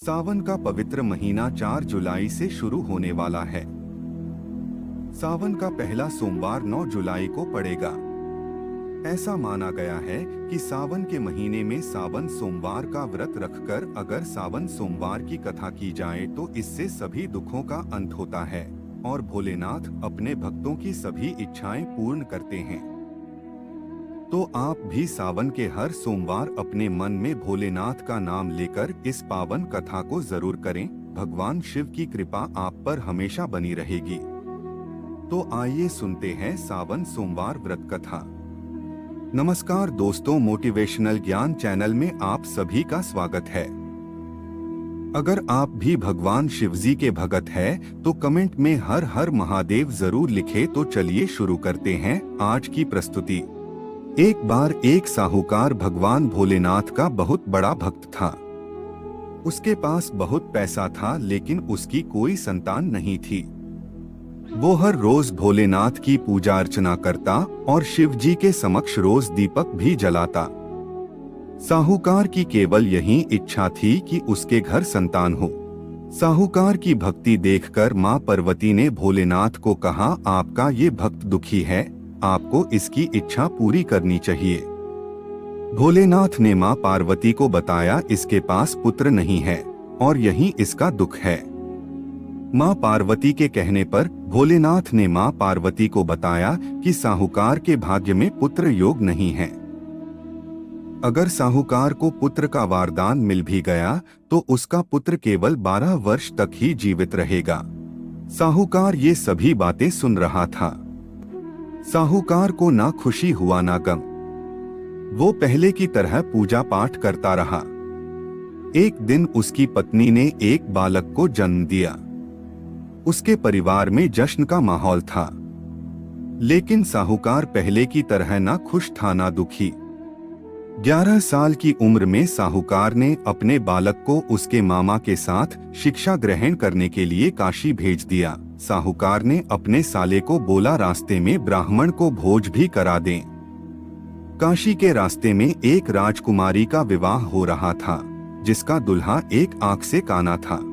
सावन का पवित्र महीना 4 जुलाई से शुरू होने वाला है। सावन का पहला सोमवार 9 जुलाई को पड़ेगा। ऐसा माना गया है कि सावन के महीने में सावन सोमवार का व्रत रखकर अगर सावन सोमवार की कथा की जाए तो इससे सभी दुखों का अंत होता है और भोलेनाथ अपने भक्तों की सभी इच्छाएं पूर्ण करते हैं। तो आप भी सावन के हर सोमवार अपने मन में भोलेनाथ का नाम लेकर इस पावन कथा को जरूर करें। भगवान शिव की कृपा आप पर हमेशा बनी रहेगी। तो आइए सुनते हैं सावन सोमवार व्रत कथा। नमस्कार दोस्तों, मोटिवेशनल ज्ञान चैनल में आप सभी का स्वागत है। अगर आप भी भगवान शिवजी के भगत हैं, तो कमेंट में हर हर महादेव जरूर लिखे। तो चलिए शुरू करते हैं आज की प्रस्तुति। एक बार एक साहूकार भगवान भोलेनाथ का बहुत बड़ा भक्त था। उसके पास बहुत पैसा था, लेकिन उसकी कोई संतान नहीं थी। वो हर रोज भोलेनाथ की पूजा अर्चना करता और शिव जी के समक्ष रोज दीपक भी जलाता। साहूकार की केवल यही इच्छा थी कि उसके घर संतान हो। साहूकार की भक्ति देखकर माँ पार्वती ने भोलेनाथ को कहा, आपका ये भक्त दुखी है, आपको इसकी इच्छा पूरी करनी चाहिए। भोलेनाथ ने माँ पार्वती को बताया, इसके पास पुत्र नहीं है और यही इसका दुख है। माँ पार्वती के कहने पर भोलेनाथ ने माँ पार्वती को बताया कि साहूकार के भाग्य में पुत्र योग नहीं है। अगर साहूकार को पुत्र का वरदान मिल भी गया तो उसका पुत्र केवल 12 वर्ष तक ही जीवित रहेगा। साहूकार ये सभी बातें सुन रहा था। साहूकार को ना खुशी हुआ ना गम। वो पहले की तरह पूजा पाठ करता रहा। एक दिन उसकी पत्नी ने एक बालक को जन्म दिया। उसके परिवार में जश्न का माहौल था, लेकिन साहूकार पहले की तरह ना खुश था ना दुखी। 11 साल की उम्र में साहूकार ने अपने बालक को उसके मामा के साथ शिक्षा ग्रहण करने के लिए काशी भेज दिया। साहूकार ने अपने साले को बोला, रास्ते में ब्राह्मण को भोज भी करा दें। काशी के रास्ते में एक राजकुमारी का विवाह हो रहा था, जिसका दुल्हा एक आंख से काना था।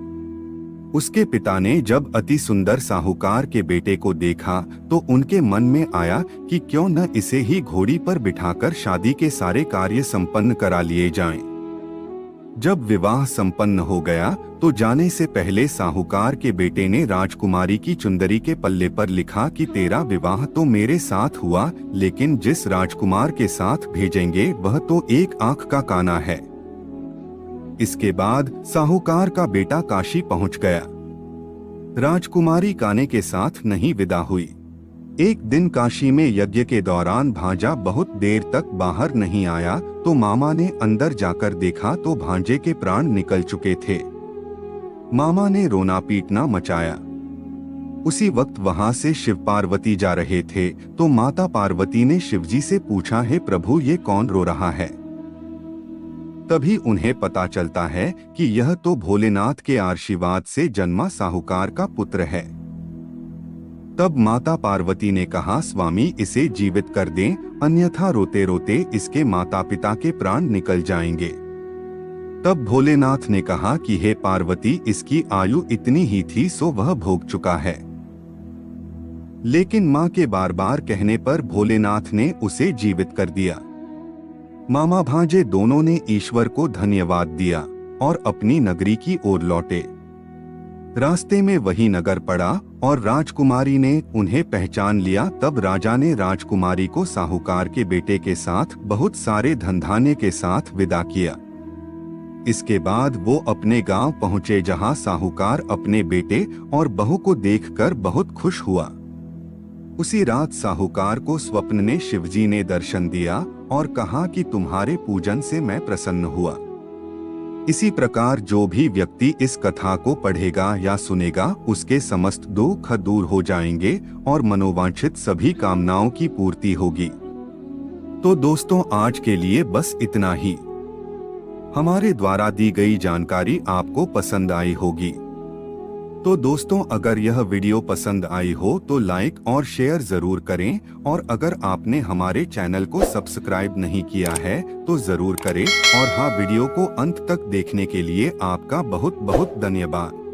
उसके पिता ने जब अति सुंदर साहूकार के बेटे को देखा तो उनके मन में आया कि क्यों न इसे ही घोड़ी पर बिठाकर शादी के सारे कार्य संपन्न करा लिए जाएं। जब विवाह संपन्न हो गया तो जाने से पहले साहूकार के बेटे ने राजकुमारी की चुंदरी के पल्ले पर लिखा कि तेरा विवाह तो मेरे साथ हुआ, लेकिन जिस राजकुमार के साथ भेजेंगे वह तो एक आंख का काना है। इसके बाद साहूकार का बेटा काशी पहुंच गया। राजकुमारी काने के साथ नहीं विदा हुई। एक दिन काशी में यज्ञ के दौरान भांजा बहुत देर तक बाहर नहीं आया तो मामा ने अंदर जाकर देखा तो भांजे के प्राण निकल चुके थे। मामा ने रोना पीटना मचाया। उसी वक्त वहां से शिव पार्वती जा रहे थे तो माता पार्वती ने शिवजी से पूछा, हे प्रभु, ये कौन रो रहा है? तभी उन्हें पता चलता है कि यह तो भोलेनाथ के आशीर्वाद से जन्मा साहूकार का पुत्र है। तब माता पार्वती ने कहा, स्वामी, इसे जीवित कर दें, अन्यथा रोते रोते इसके माता पिता के प्राण निकल जाएंगे। तब भोलेनाथ ने कहा कि हे पार्वती, इसकी आयु इतनी ही थी सो वह भोग चुका है। लेकिन मां के बार बार कहने पर भोलेनाथ ने उसे जीवित कर दिया। मामा भांजे दोनों ने ईश्वर को धन्यवाद दिया और अपनी नगरी की ओर लौटे। रास्ते में वही नगर पड़ा और राजकुमारी ने उन्हें पहचान लिया। तब राजा ने राजकुमारी को साहूकार के बेटे के साथ बहुत सारे धनधान्य के साथ विदा किया। इसके बाद वो अपने गांव पहुंचे, जहां साहूकार अपने बेटे और बहू को देखकर बहुत खुश हुआ। उसी रात साहूकार को स्वप्न में शिवजी ने दर्शन दिया और कहा कि तुम्हारे पूजन से मैं प्रसन्न हुआ। इसी प्रकार जो भी व्यक्ति इस कथा को पढ़ेगा या सुनेगा उसके समस्त दुख दूर हो जाएंगे और मनोवांछित सभी कामनाओं की पूर्ति होगी। तो दोस्तों, आज के लिए बस इतना ही। हमारे द्वारा दी गई जानकारी आपको पसंद आई होगी। तो दोस्तों, अगर यह वीडियो पसंद आई हो तो लाइक और शेयर जरूर करें, और अगर आपने हमारे चैनल को सब्सक्राइब नहीं किया है तो जरूर करें। और हाँ, वीडियो को अंत तक देखने के लिए आपका बहुत बहुत धन्यवाद।